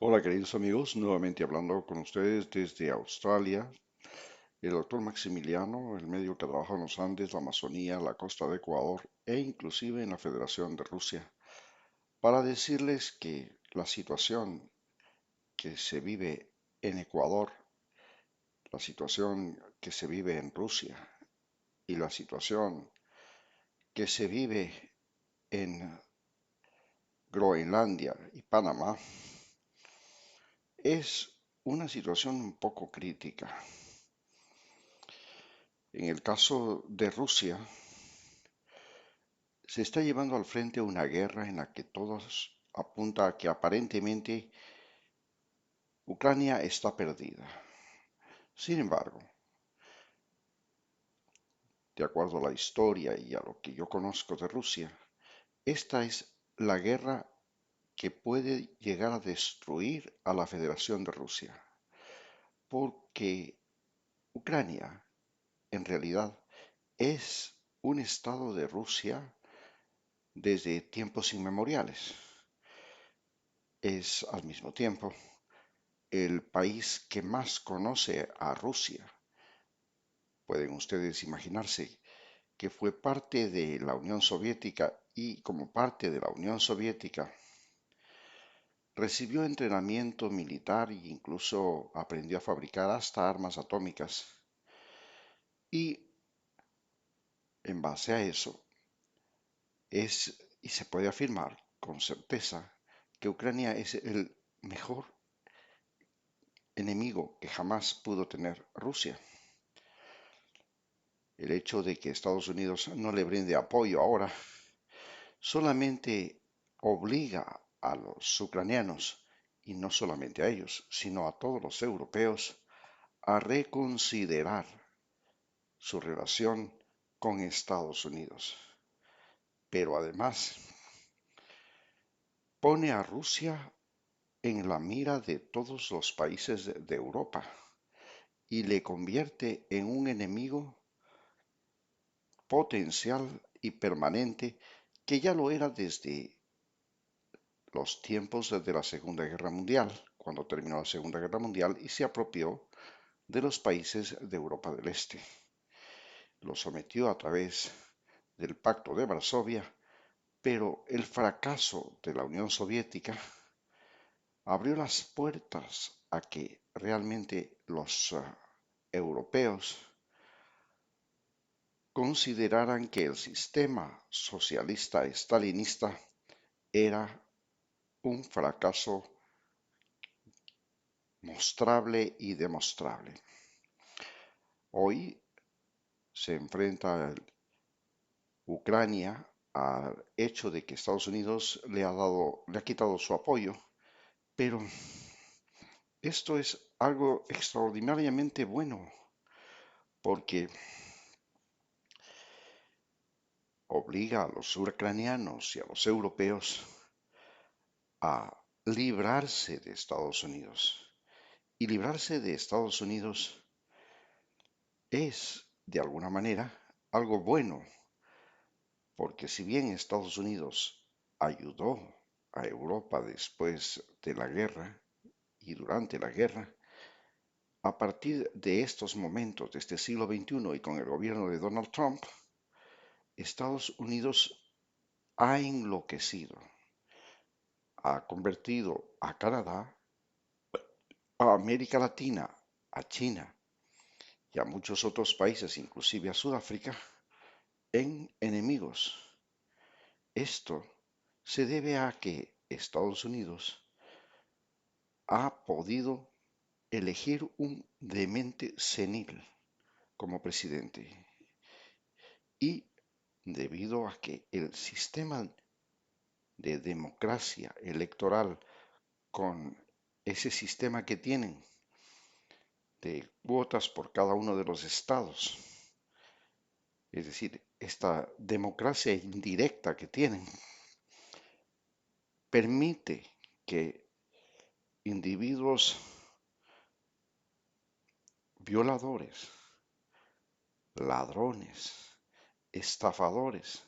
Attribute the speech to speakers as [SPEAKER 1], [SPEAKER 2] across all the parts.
[SPEAKER 1] Hola queridos amigos, nuevamente hablando con ustedes desde Australia, el doctor Maximiliano, el médico que trabaja en los Andes, la Amazonía, la costa de Ecuador e inclusive en la Federación de Rusia, para decirles que la situación que se vive en Ecuador, la situación que se vive en Rusia y la situación que se vive en Groenlandia y Panamá es una situación un poco crítica. En el caso de Rusia, se está llevando al frente una guerra en la que todos apunta a que aparentemente Ucrania está perdida. Sin embargo, de acuerdo a la historia y a lo que yo conozco de Rusia, esta es la guerra que puede llegar a destruir a la Federación de Rusia, porque Ucrania en realidad es un estado de Rusia desde tiempos inmemoriales. Es al mismo tiempo el país que más conoce a Rusia. Pueden ustedes imaginarse que fue parte de la Unión Soviética y como parte de la Unión Soviética recibió entrenamiento militar e incluso aprendió a fabricar hasta armas atómicas. Y en base a eso es y se puede afirmar con certeza que Ucrania es el mejor enemigo que jamás pudo tener Rusia. El hecho de que Estados Unidos no le brinde apoyo ahora solamente obliga a los ucranianos, y no solamente a ellos, sino a todos los europeos, a reconsiderar su relación con Estados Unidos. Pero además pone a Rusia en la mira de todos los países de Europa y le convierte en un enemigo potencial y permanente que ya lo era desde los tiempos de la Segunda Guerra Mundial, cuando terminó la Segunda Guerra Mundial y se apropió de los países de Europa del Este. Lo sometió a través del Pacto de Varsovia, pero el fracaso de la Unión Soviética abrió las puertas a que realmente los europeos consideraran que el sistema socialista estalinista era un fracaso mostrable y demostrable. Hoy se enfrenta Ucrania al hecho de que Estados Unidos le ha quitado su apoyo, pero esto es algo extraordinariamente bueno porque obliga a los ucranianos y a los europeos a librarse de Estados Unidos. Y librarse de Estados Unidos es, de alguna manera, algo bueno, porque si bien Estados Unidos ayudó a Europa después de la guerra y durante la guerra, a partir de estos momentos, de este siglo XXI y con el gobierno de Donald Trump, Estados Unidos ha enloquecido, ha convertido a Canadá, a América Latina, a China y a muchos otros países, inclusive a Sudáfrica, en enemigos. Esto se debe a que Estados Unidos ha podido elegir un demente senil como presidente y debido a que el sistema de democracia electoral con ese sistema que tienen de cuotas por cada uno de los estados, es decir, esta democracia indirecta que tienen, permite que individuos violadores, ladrones, estafadores,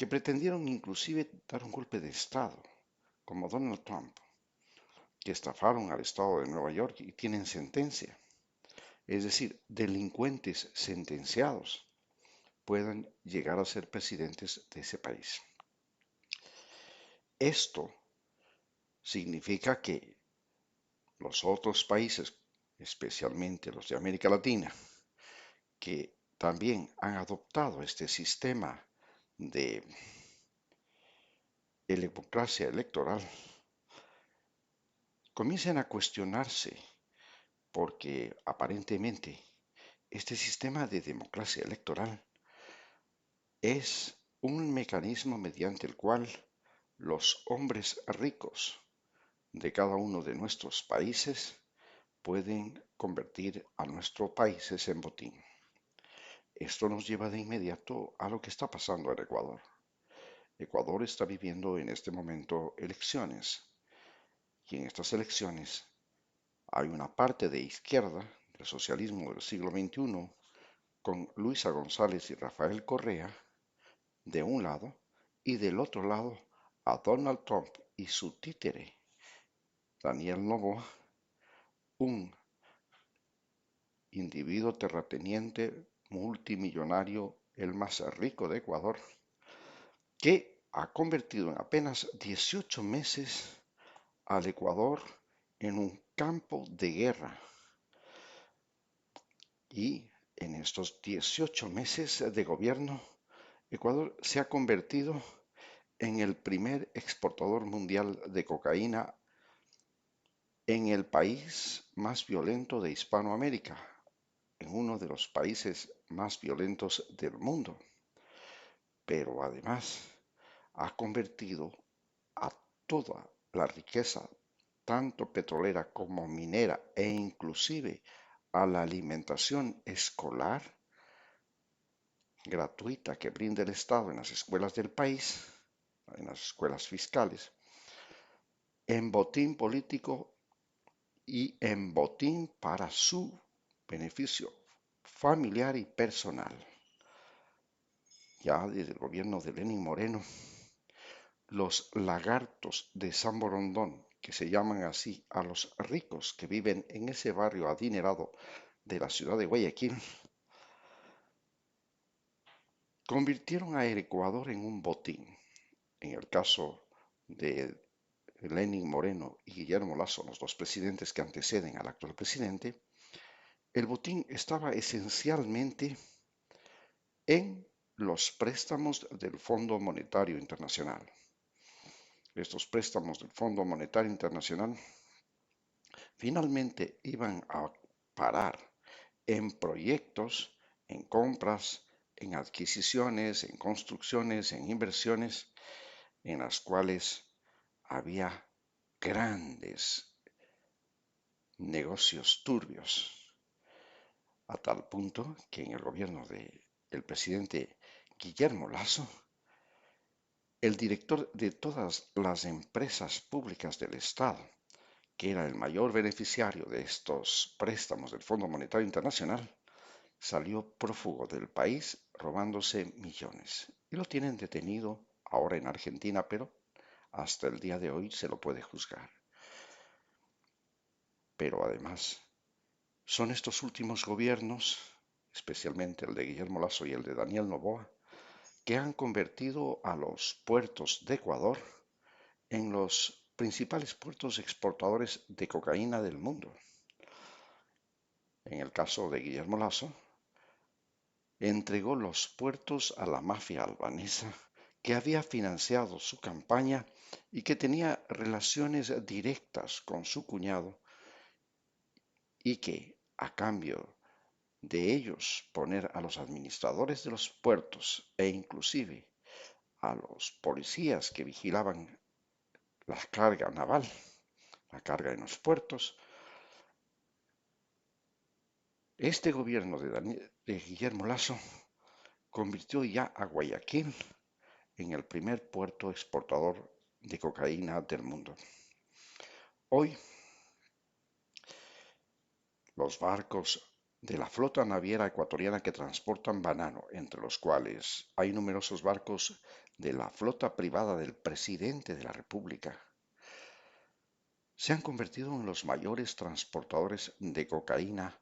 [SPEAKER 1] que pretendieron inclusive dar un golpe de Estado, como Donald Trump, que estafaron al estado de Nueva York y tienen sentencia. Es decir, delincuentes sentenciados puedan llegar a ser presidentes de ese país. Esto significa que los otros países, especialmente los de América Latina, que también han adoptado este sistema de democracia electoral, comiencen a cuestionarse porque aparentemente este sistema de democracia electoral es un mecanismo mediante el cual los hombres ricos de cada uno de nuestros países pueden convertir a nuestros países en botín. Esto nos lleva de inmediato a lo que está pasando en Ecuador. Ecuador está viviendo en este momento elecciones y en estas elecciones hay una parte de izquierda del socialismo del siglo XXI con Luisa González y Rafael Correa de un lado y del otro lado a Donald Trump y su títere Daniel Noboa, un individuo terrateniente multimillonario, el más rico de Ecuador, que ha convertido en apenas 18 meses al Ecuador en un campo de guerra. Y en estos 18 meses de gobierno, Ecuador se ha convertido en el primer exportador mundial de cocaína, en el país más violento de Hispanoamérica, en uno de los países más violentos del mundo. Pero además ha convertido a toda la riqueza, tanto petrolera como minera, e inclusive a la alimentación escolar gratuita que brinda el Estado en las escuelas del país, en las escuelas fiscales, en botín político y en botín para su beneficio familiar y personal. Ya desde el gobierno de Lenín Moreno, los lagartos de San Borondón, que se llaman así a los ricos que viven en ese barrio adinerado de la ciudad de Guayaquil, convirtieron a Ecuador en un botín. En el caso de Lenín Moreno y Guillermo Lasso, los dos presidentes que anteceden al actual presidente, el botín estaba esencialmente en los préstamos del Fondo Monetario Internacional. Estos préstamos del Fondo Monetario Internacional finalmente iban a parar en proyectos, en compras, en adquisiciones, en construcciones, en inversiones, en las cuales había grandes negocios turbios, a tal punto que en el gobierno del presidente Guillermo Lasso, el director de todas las empresas públicas del Estado, que era el mayor beneficiario de estos préstamos del Fondo Monetario Internacional, salió prófugo del país robándose millones. Y lo tienen detenido ahora en Argentina, pero hasta el día de hoy se lo puede juzgar. Pero además, son estos últimos gobiernos, especialmente el de Guillermo Lasso y el de Daniel Noboa, que han convertido a los puertos de Ecuador en los principales puertos exportadores de cocaína del mundo. En el caso de Guillermo Lasso, entregó los puertos a la mafia albanesa que había financiado su campaña y que tenía relaciones directas con su cuñado y que, a cambio de ellos poner a los administradores de los puertos e inclusive a los policías que vigilaban la carga naval, la carga en los puertos, este gobierno de Guillermo Lasso convirtió ya a Guayaquil en el primer puerto exportador de cocaína del mundo. Hoy, los barcos de la flota naviera ecuatoriana que transportan banano, entre los cuales hay numerosos barcos de la flota privada del presidente de la República, se han convertido en los mayores transportadores de cocaína,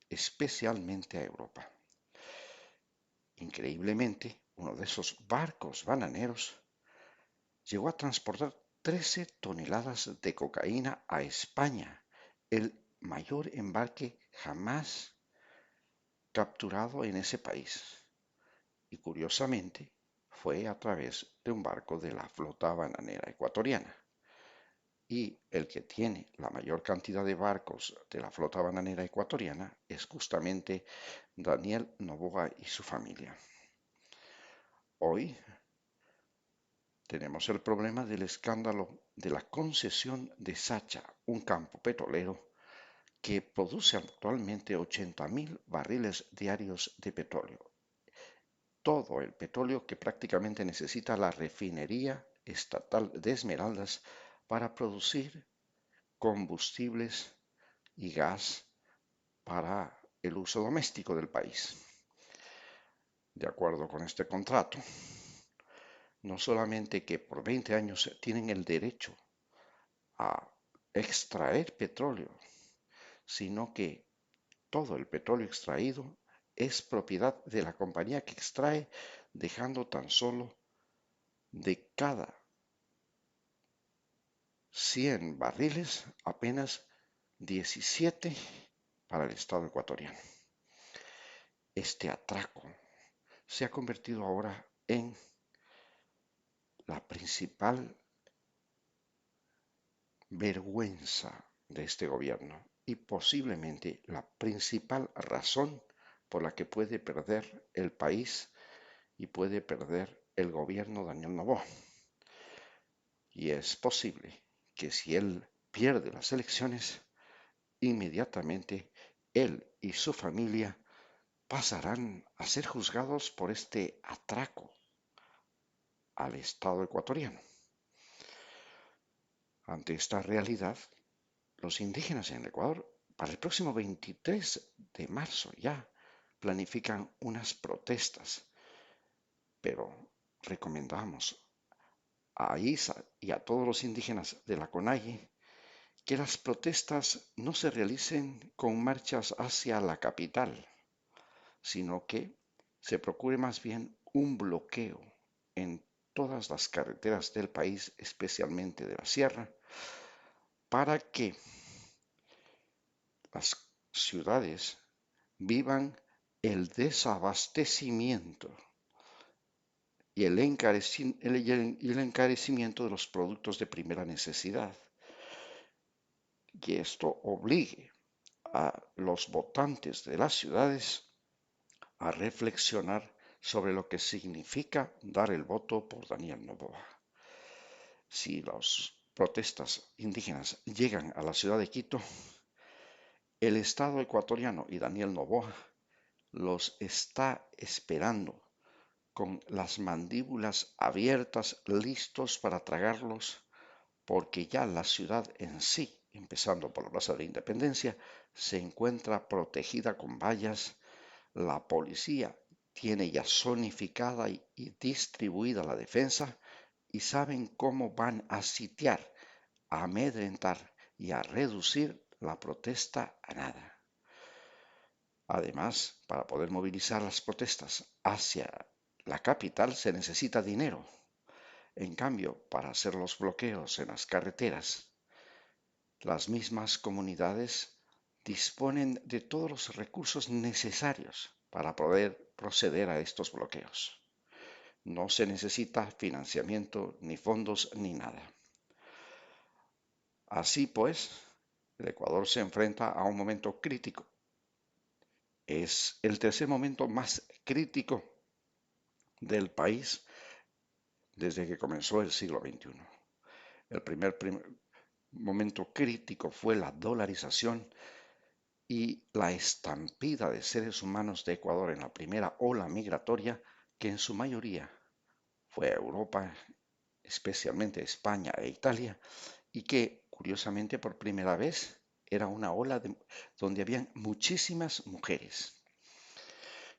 [SPEAKER 1] especialmente a Europa. Increíblemente, uno de esos barcos bananeros llegó a transportar 13 toneladas de cocaína a España, el mayor embarque jamás capturado en ese país. Y curiosamente, fue a través de un barco de la flota bananera ecuatoriana. Y el que tiene la mayor cantidad de barcos de la flota bananera ecuatoriana es justamente Daniel Noboa y su familia. Hoy tenemos el problema del escándalo de la concesión de Sacha, un campo petrolero que produce actualmente 80.000 barriles diarios de petróleo. Todo el petróleo que prácticamente necesita la refinería estatal de Esmeraldas para producir combustibles y gas para el uso doméstico del país. De acuerdo con este contrato, no solamente que por 20 años tienen el derecho a extraer petróleo, sino que todo el petróleo extraído es propiedad de la compañía que extrae, dejando tan solo de cada 100 barriles apenas 17 para el Estado ecuatoriano. Este atraco se ha convertido ahora en la principal vergüenza de este gobierno y posiblemente la principal razón por la que puede perder el país y puede perder el gobierno Daniel Noboa. Y es posible que si él pierde las elecciones, inmediatamente él y su familia pasarán a ser juzgados por este atraco al Estado ecuatoriano. Ante esta realidad, los indígenas en el Ecuador para el próximo 23 de marzo ya planifican unas protestas, pero recomendamos a ISA y a todos los indígenas de la CONAIE que las protestas no se realicen con marchas hacia la capital, sino que se procure más bien un bloqueo en todas las carreteras del país, especialmente de la sierra, para que las ciudades vivan el desabastecimiento y el encarecimiento de los productos de primera necesidad. Y esto obligue a los votantes de las ciudades a reflexionar sobre lo que significa dar el voto por Daniel Noboa. Si las protestas indígenas llegan a la ciudad de Quito, el Estado ecuatoriano y Daniel Noboa los está esperando con las mandíbulas abiertas, listos para tragarlos, porque ya la ciudad en sí, empezando por la Plaza de la Independencia, se encuentra protegida con vallas, la policía tiene ya zonificada y distribuida la defensa y saben cómo van a sitiar, a amedrentar y a reducir la protesta a nada. Además, para poder movilizar las protestas hacia la capital se necesita dinero. En cambio, para hacer los bloqueos en las carreteras, las mismas comunidades disponen de todos los recursos necesarios para poder proceder a estos bloqueos. No se necesita financiamiento, ni fondos, ni nada. Así pues, el Ecuador se enfrenta a un momento crítico. Es el tercer momento más crítico del país desde que comenzó el siglo XXI. El primer momento crítico fue la dolarización y la estampida de seres humanos de Ecuador en la primera ola migratoria, que en su mayoría fue a Europa, especialmente a España e Italia, y que curiosamente por primera vez era una ola donde habían muchísimas mujeres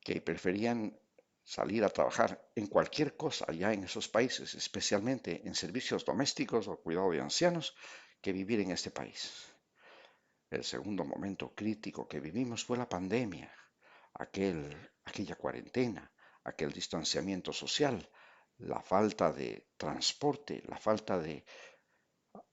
[SPEAKER 1] que preferían salir a trabajar en cualquier cosa allá en esos países, especialmente en servicios domésticos o cuidado de ancianos, que vivir en este país. El segundo momento crítico que vivimos fue la pandemia, aquella cuarentena, aquel distanciamiento social, la falta de transporte, la falta de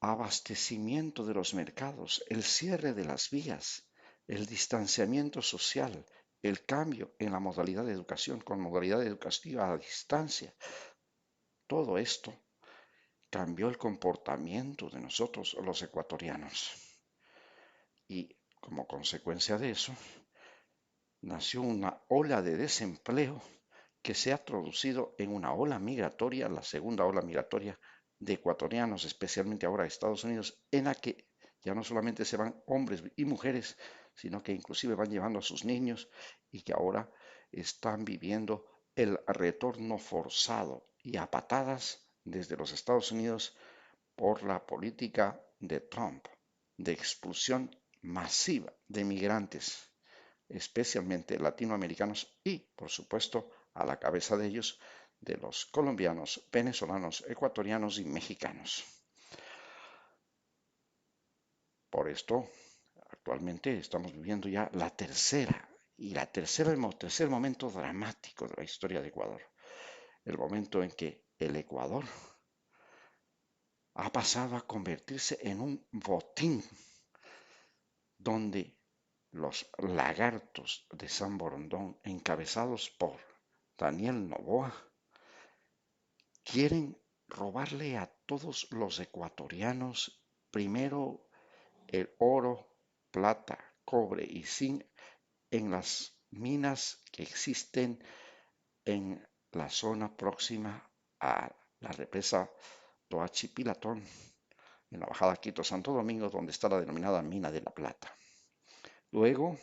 [SPEAKER 1] abastecimiento de los mercados, el cierre de las vías, el distanciamiento social, el cambio en la modalidad de educación con modalidad educativa a distancia. Todo esto cambió el comportamiento de nosotros los ecuatorianos. Y como consecuencia de eso, nació una ola de desempleo que se ha traducido en una ola migratoria, la segunda ola migratoria de ecuatorianos, especialmente ahora a Estados Unidos, en la que ya no solamente se van hombres y mujeres, sino que inclusive van llevando a sus niños y que ahora están viviendo el retorno forzado y a patadas desde los Estados Unidos por la política de Trump de expulsión masiva de migrantes, especialmente latinoamericanos y, por supuesto, a la cabeza de ellos, de los colombianos, venezolanos, ecuatorianos y mexicanos. Por esto, actualmente estamos viviendo ya el tercer momento dramático de la historia de Ecuador. El momento en que el Ecuador ha pasado a convertirse en un botín donde los lagartos de San Borondón, encabezados por Daniel Noboa, quieren robarle a todos los ecuatorianos primero el oro, plata, cobre y zinc en las minas que existen en la zona próxima a la represa Toachi Pilatón, en la bajada Quito Santo Domingo, donde está la denominada mina de la plata. Luego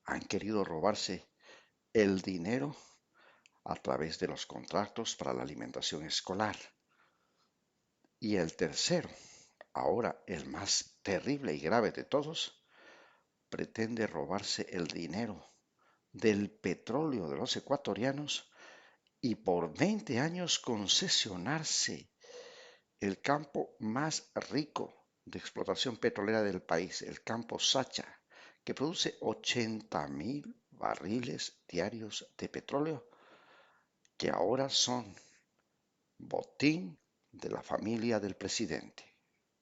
[SPEAKER 1] han querido robarse el dinero a través de los contratos para la alimentación escolar. Y el tercero, ahora el más terrible y grave de todos, pretende robarse el dinero del petróleo de los ecuatorianos y por 20 años concesionarse el campo más rico de explotación petrolera del país, el campo Sacha, que produce 80.000 barriles diarios de petróleo, que ahora son botín de la familia del presidente.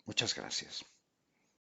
[SPEAKER 1] Muchas gracias.